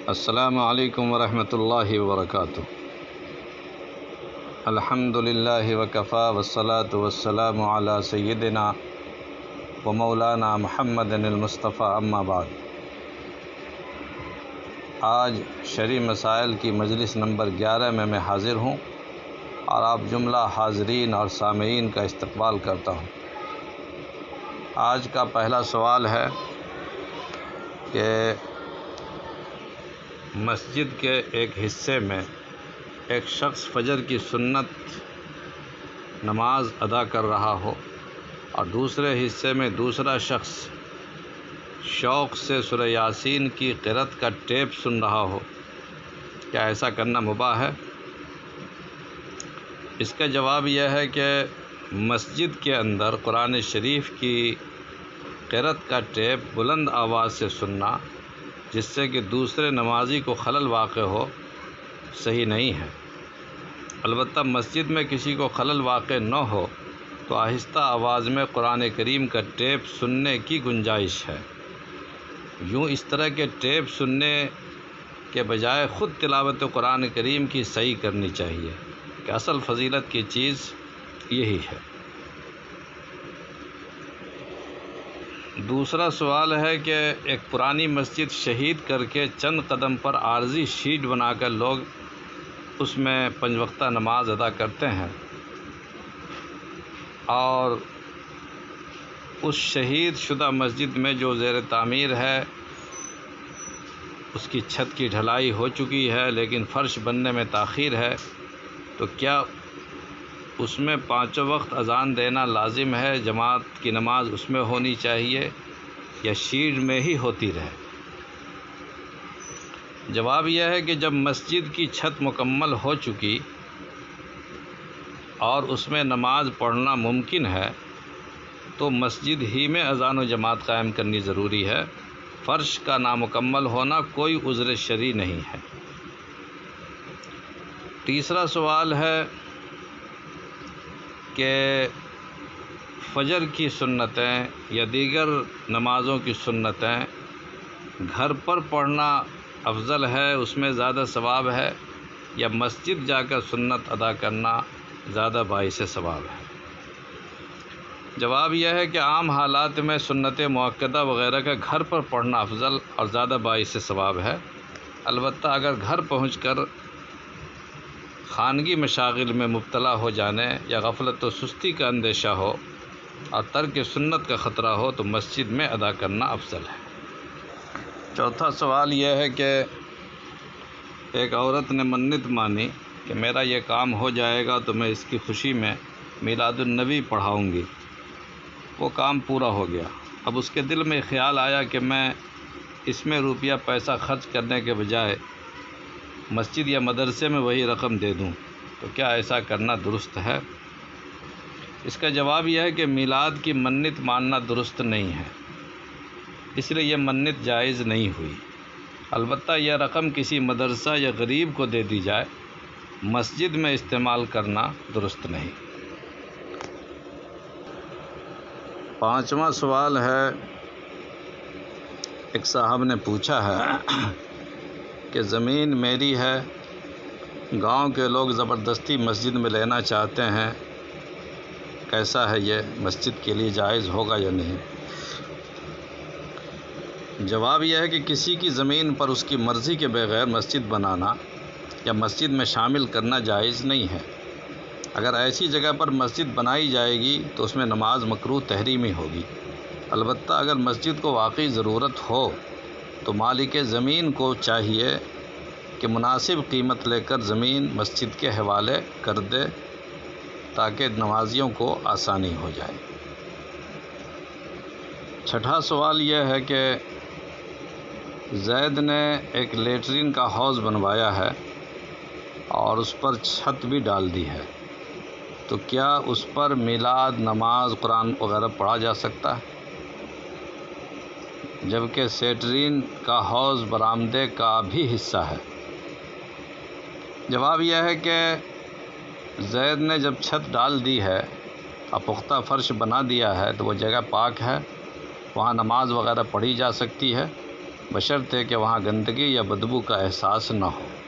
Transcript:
السلام علیکم ورحمۃ اللہ وبرکاتہ۔ الحمد للہ وکفیٰ والصلاة والسلام علی سیدنا و مولانا محمد المصطفیٰ، اما بعد۔ آج شرعی مسائل کی مجلس نمبر 11 میں حاضر ہوں اور آپ جملہ حاضرین اور سامعین کا استقبال کرتا ہوں۔ آج کا پہلا سوال ہے کہ مسجد کے ایک حصے میں ایک شخص فجر کی سنت نماز ادا کر رہا ہو اور دوسرے حصے میں دوسرا شخص شوق سے سورہ یاسین کی قرأت کا ٹیپ سن رہا ہو، کیا ایسا کرنا مباح ہے؟ اس کا جواب یہ ہے کہ مسجد کے اندر قرآن شریف کی قرأت کا ٹیپ بلند آواز سے سننا، جس سے کہ دوسرے نمازی کو خلل واقع ہو، صحیح نہیں ہے۔ البتہ مسجد میں کسی کو خلل واقع نہ ہو تو آہستہ آواز میں قرآن کریم کا ٹیپ سننے کی گنجائش ہے۔ یوں اس طرح کے ٹیپ سننے کے بجائے خود تلاوت قرآن کریم کی صحیح کرنی چاہیے کہ اصل فضیلت کی چیز یہی ہے۔ دوسرا سوال ہے کہ ایک پرانی مسجد شہید کر کے چند قدم پر عارضی شیٹ بنا کر لوگ اس میں 5 وقتہ نماز ادا کرتے ہیں، اور اس شہید شدہ مسجد میں جو زیر تعمیر ہے اس کی چھت کی ڈھلائی ہو چکی ہے لیکن فرش بننے میں تاخیر ہے، تو کیا اس میں 5 وقت اذان دینا لازم ہے؟ جماعت کی نماز اس میں ہونی چاہیے یا شیٹ میں ہی ہوتی رہے؟ جواب یہ ہے کہ جب مسجد کی چھت مکمل ہو چکی اور اس میں نماز پڑھنا ممکن ہے تو مسجد ہی میں اذان و جماعت قائم کرنی ضروری ہے۔ فرش کا نامکمل ہونا کوئی عذر شرعی نہیں ہے۔ تیسرا سوال ہے کہ فجر کی سنتیں یا دیگر نمازوں کی سنتیں گھر پر پڑھنا افضل ہے، اس میں زیادہ ثواب ہے، یا مسجد جا کر سنت ادا کرنا زیادہ باعث ثواب ہے؟ جواب یہ ہے کہ عام حالات میں سنت مؤکدہ وغیرہ کا گھر پر پڑھنا افضل اور زیادہ باعث ثواب ہے۔ البتہ اگر گھر پہنچ کر خانگی مشاغل میں مبتلا ہو جانے یا غفلت و سستی کا اندیشہ ہو اور ترک سنت کا خطرہ ہو تو مسجد میں ادا کرنا افضل ہے۔ چوتھا سوال یہ ہے کہ ایک عورت نے منت مانی کہ میرا یہ کام ہو جائے گا تو میں اس کی خوشی میں میلاد النبی پڑھاؤں گی۔ وہ کام پورا ہو گیا، اب اس کے دل میں خیال آیا کہ میں اس میں روپیہ پیسہ خرچ کرنے کے بجائے مسجد یا مدرسے میں وہی رقم دے دوں، تو کیا ایسا کرنا درست ہے؟ اس کا جواب یہ ہے کہ میلاد کی منت ماننا درست نہیں ہے، اس لیے یہ منت جائز نہیں ہوئی۔ البتہ یہ رقم کسی مدرسہ یا غریب کو دے دی جائے، مسجد میں استعمال کرنا درست نہیں۔ 5واں سوال ہے، ایک صاحب نے پوچھا ہے کہ زمین میری ہے، گاؤں کے لوگ زبردستی مسجد میں لینا چاہتے ہیں، کیسا ہے یہ مسجد کے لیے جائز ہوگا یا نہیں؟ جواب یہ ہے کہ کسی کی زمین پر اس کی مرضی کے بغیر مسجد بنانا یا مسجد میں شامل کرنا جائز نہیں ہے۔ اگر ایسی جگہ پر مسجد بنائی جائے گی تو اس میں نماز مکروہ تحریمی ہوگی۔ البتہ اگر مسجد کو واقعی ضرورت ہو تو مالک زمین کو چاہیے کہ مناسب قیمت لے کر زمین مسجد کے حوالے کر دے تاکہ نمازیوں کو آسانی ہو جائے۔ 6واں سوال یہ ہے کہ زید نے ایک لیٹرین کا حوض بنوایا ہے اور اس پر چھت بھی ڈال دی ہے، تو کیا اس پر میلاد، نماز، قرآن وغیرہ پڑھا جا سکتا ہے؟ جبکہ لیٹرین کا حوض برآمدے کا بھی حصہ ہے۔ جواب یہ ہے کہ زید نے جب چھت ڈال دی ہے اور پختہ فرش بنا دیا ہے تو وہ جگہ پاک ہے، وہاں نماز وغیرہ پڑھی جا سکتی ہے، بشرطے کہ وہاں گندگی یا بدبو کا احساس نہ ہو۔